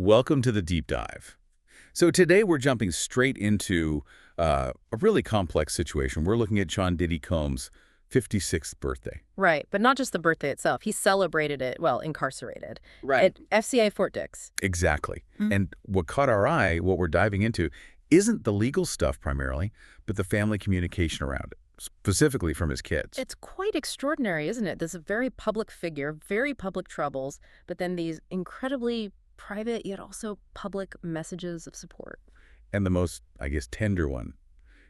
Welcome to the deep dive. So today we're jumping straight into a really complex situation. We're looking at Sean Diddy Combs' 56th birthday. Right, but not just the birthday itself. He celebrated it, well, incarcerated, Right. at FCA Fort Dix. Exactly. Mhm. And what caught our eye, what we're diving into, isn't the legal stuff primarily, but the family communication around it, specifically from his kids. It's quite extraordinary, isn't it? This is a very public figure, very public troubles, but then these incredibly private yet also public messages of support. And the most, I guess, tender one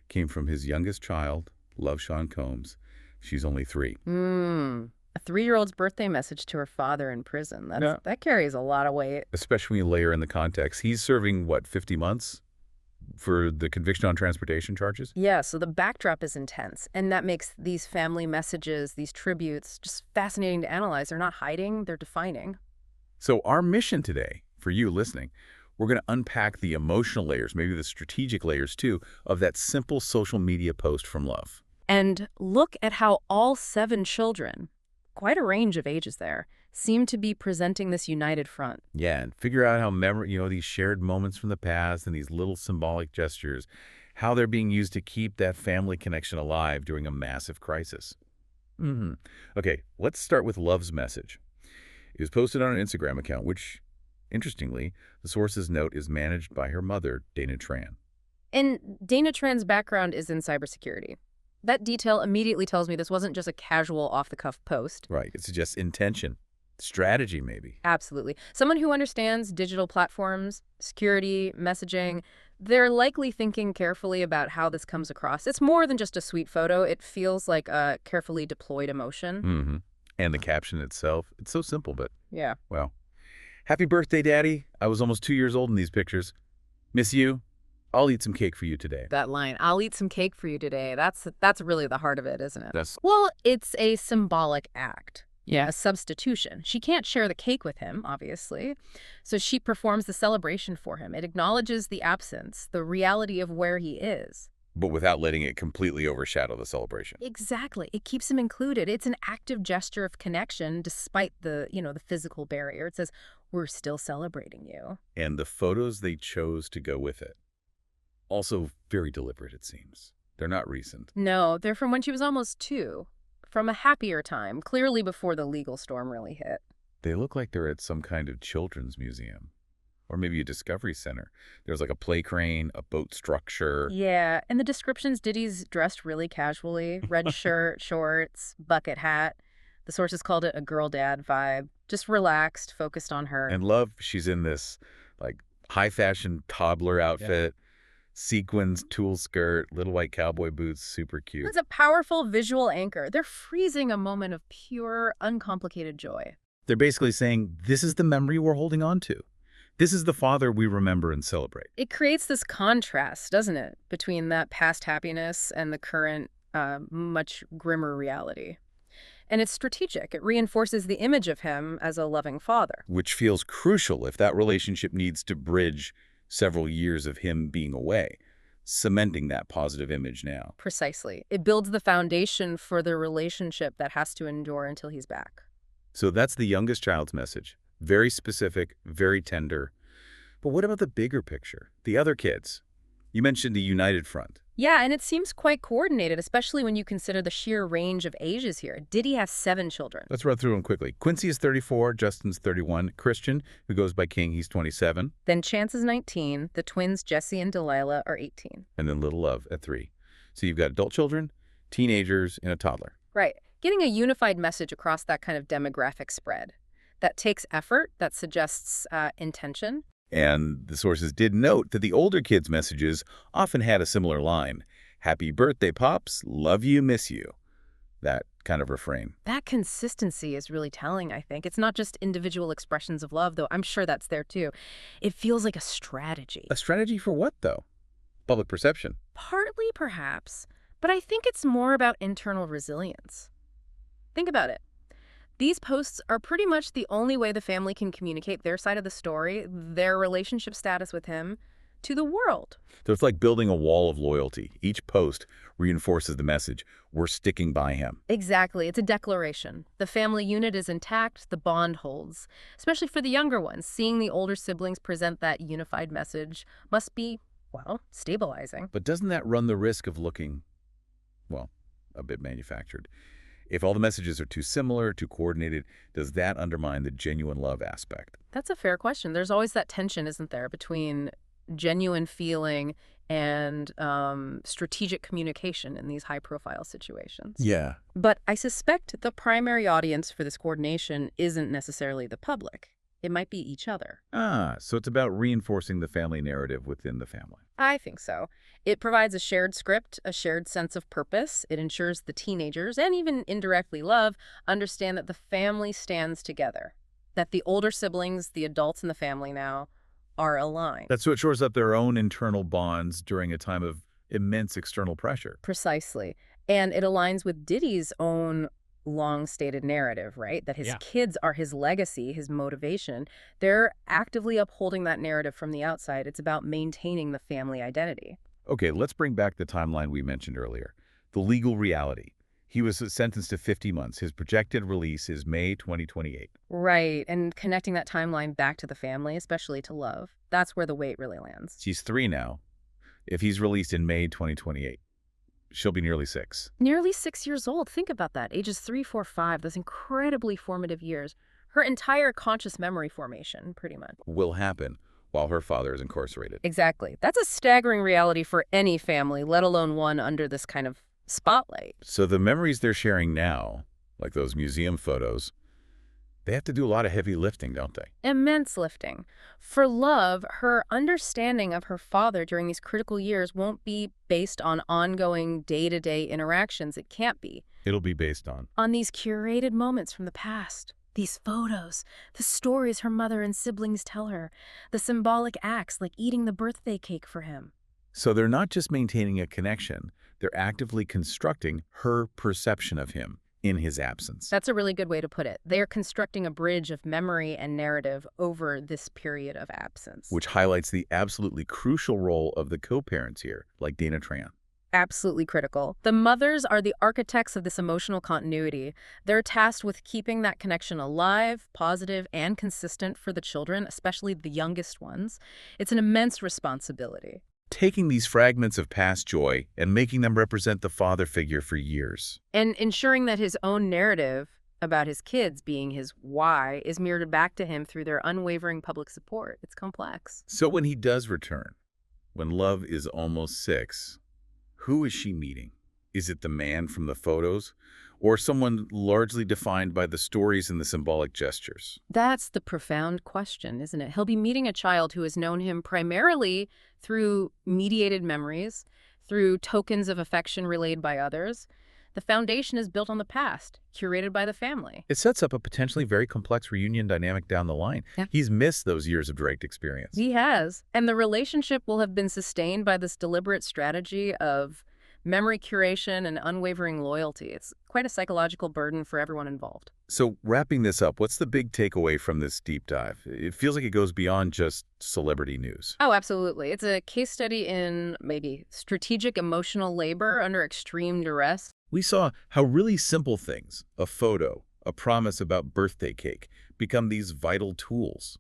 came from his youngest child, Love Sean Combs. She's only 3. A 3-year-old's birthday message to her father in prison. That carries a lot of weight. Especially when you layer in the context. He's serving, what, 50 months for the conviction on transportation charges? Yeah, so the backdrop is intense, and that makes these family messages, these tributes, just fascinating to analyze. They're not hiding, they're defining. So our mission today, for you listening, we're going to unpack the emotional layers, maybe the strategic layers too, of that simple social media post from Love. And look at how all 7 children, quite a range of ages there, seem to be presenting this united front. Yeah, and figure out how these shared moments from the past and these little symbolic gestures, how they're being used to keep that family connection alive during a massive crisis. Okay, let's start with Love's message. It was posted on an Instagram account, which, interestingly, the source's note is managed by her mother, Dana Tran. And Dana Tran's background is in cybersecurity. That detail immediately tells me this wasn't just a casual off-the-cuff post. Right, it suggests intention, strategy maybe. Absolutely. Someone who understands digital platforms, security, messaging, they're likely thinking carefully about how this comes across. It's more than just a sweet photo. It feels like a carefully deployed emotion. And the caption itself, it's so simple, but, Yeah. well. Happy birthday, Daddy. I was almost 2 years old in these pictures. Miss you. I'll eat some cake for you today. That line, I'll eat some cake for you today. That's really the heart of it, isn't it? That's Well, it's a symbolic act. Yeah. A substitution. She can't share the cake with him, obviously. So she performs the celebration for him. It acknowledges the absence, the reality of where he is. but without letting it completely overshadow the celebration. Exactly. It keeps him included. It's an active gesture of connection despite the physical barrier. It says, we're still celebrating you. And the photos they chose to go with it. Also very deliberate, it seems. They're not recent. No, they're from when she was almost 2. From a happier time, clearly before the legal storm really hit. They look like they're at some kind of children's museum. Or maybe a discovery center. There's like a play crane, a boat structure. Yeah, and the descriptions, Diddy's dressed really casually. Red shirt, shorts, bucket hat. The sources called it a girl dad vibe. Just relaxed, focused on her. And Love, she's in this like high fashion toddler outfit, sequins, tulle skirt, little white cowboy boots, super cute. It's a powerful visual anchor. They're freezing a moment of pure, uncomplicated joy. They're basically saying, this is the memory we're holding on to. This is the father we remember and celebrate. It creates this contrast, doesn't it, between that past happiness and the current, much grimmer reality. And it's strategic. It reinforces the image of him as a loving father. Which feels crucial if that relationship needs to bridge several years of him being away, cementing that positive image now. Precisely. It builds the foundation for the relationship that has to endure until he's back. So that's the youngest child's message. Very specific, very tender. But what about the bigger picture? The other kids? You mentioned a united front. Yeah, and it seems quite coordinated, especially when you consider the sheer range of ages here. Diddy has 7 children. Let's run through them quickly. Quincy is 34, Justin's 31, Christian, who goes by King, he's 27. Then Chance is 19, the twins Jesse and Delilah are 18. And then Little Love at 3. So you've got adult children, teenagers, and a toddler. Right. Getting a unified message across that kind of demographic spread. That takes effort, that suggests intention. And the sources did note that the older kids' messages often had a similar line. Happy birthday, Pops. Love you, miss you. That kind of refrain. That consistency is really telling, I think. It's not just individual expressions of love, though I'm sure that's there too. It feels like a strategy. A strategy for what, though? Public perception. Partly, perhaps, but I think it's more about internal resilience. Think about it. These posts are pretty much the only way the family can communicate their side of the story, their relationship status with him, to the world. So it's like building a wall of loyalty. Each post reinforces the message, we're sticking by him. Exactly. It's a declaration. The family unit is intact, the bond holds. Especially for the younger ones, seeing the older siblings present that unified message must be, well, stabilizing. But doesn't that run the risk of looking, well, a bit manufactured? If all the messages are too similar, too coordinated, does that undermine the genuine love aspect? That's a fair question. There's always that tension, isn't there, between genuine feeling and strategic communication in these high-profile situations. Yeah. But I suspect the primary audience for this coordination isn't necessarily the public. It might be each other. So it's about reinforcing the family narrative within the family. I think so. It provides a shared script, a shared sense of purpose. It ensures the teenagers, and even indirectly Love, understand that the family stands together, that the older siblings, the adults in the family now, are aligned. That's what shores up their own internal bonds during a time of immense external pressure. Precisely. And it aligns with Diddy's own long-stated narrative, right? That his Yeah. kids are his legacy, his motivation. They're actively upholding that narrative from the outside. It's about maintaining the family identity. Okay, let's bring back the timeline we mentioned earlier. The legal reality. He was sentenced to 50 months. His projected release is May 2028. Right, and connecting that timeline back to the family, especially to Love, that's where the weight really lands. She's 3 now. If he's released in May 2028, she'll be nearly 6. Nearly 6 years old. Think about that. Ages 3, 4, 5, those incredibly formative years. Her entire conscious memory formation, pretty much. Will happen while her father is incarcerated. Exactly. That's a staggering reality for any family, let alone one under this kind of spotlight. So the memories they're sharing now, like those museum photos, they have to do a lot of heavy lifting, don't they? Immense lifting. For Love, her understanding of her father during these critical years won't be based on ongoing day-to-day interactions. It can't be. It'll be based On these curated moments from the past. These photos, the stories her mother and siblings tell her, the symbolic acts like eating the birthday cake for him. So they're not just maintaining a connection, they're actively constructing her perception of him in his absence. That's a really good way to put it. They are constructing a bridge of memory and narrative over this period of absence. Which highlights the absolutely crucial role of the co-parents here, like Dana Tran. Absolutely critical. The mothers are the architects of this emotional continuity. They're tasked with keeping that connection alive, positive, and consistent for the children, especially the youngest ones. It's an immense responsibility. Taking these fragments of past joy and making them represent the father figure for years. And ensuring that his own narrative about his kids being his why is mirrored back to him through their unwavering public support. It's complex. So when he does return, when Love is almost 6, who is she meeting? Is it the man from the photos, or someone largely defined by the stories and the symbolic gestures? That's the profound question, isn't it? He'll be meeting a child who has known him primarily through mediated memories, through tokens of affection relayed by others. The foundation is built on the past, curated by the family. It sets up a potentially very complex reunion dynamic down the line. Yeah. He's missed those years of direct experience. He has. And the relationship will have been sustained by this deliberate strategy of memory curation and unwavering loyalty. It's quite a psychological burden for everyone involved. So wrapping this up, what's the big takeaway from this deep dive? It feels like it goes beyond just celebrity news. Oh, absolutely. It's a case study in maybe strategic emotional labor under extreme duress. We saw how really simple things, a photo, a promise about birthday cake, become these vital tools.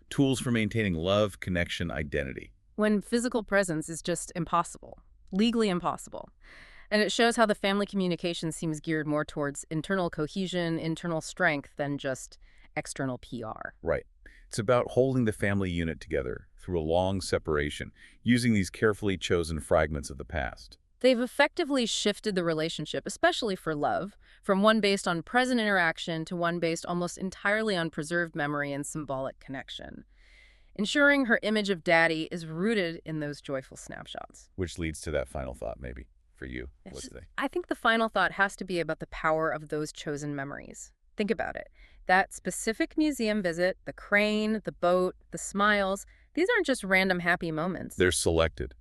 Tools for maintaining love, connection, identity. When physical presence is just impossible, legally impossible. And it shows how the family communication seems geared more towards internal cohesion, internal strength, than just external PR. Right. It's about holding the family unit together through a long separation, using these carefully chosen fragments of the past. They've effectively shifted the relationship, especially for Love, from one based on present interaction to one based almost entirely on preserved memory and symbolic connection, ensuring her image of Daddy is rooted in those joyful snapshots. Which leads to that final thought, maybe, for you. What today? I think the final thought has to be about the power of those chosen memories. Think about it. That specific museum visit, the crane, the boat, the smiles, these aren't just random happy moments. They're selected,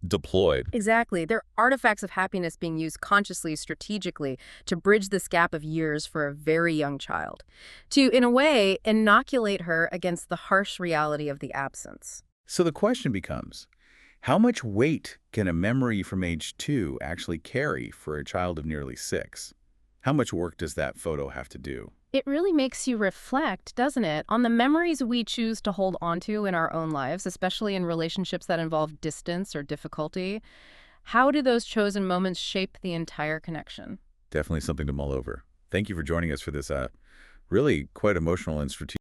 deployed. Exactly. They're artifacts of happiness being used consciously, strategically, to bridge this gap of years for a very young child. To, in a way, inoculate her against the harsh reality of the absence. So the question becomes, How much weight can a memory from age 2 actually carry for a child of nearly 6? How much work does that photo have to do? It really makes you reflect, doesn't it, on the memories we choose to hold onto in our own lives, especially in relationships that involve distance or difficulty. How do those chosen moments shape the entire connection? Definitely something to mull over. Thank you for joining us for this really quite emotional and strategic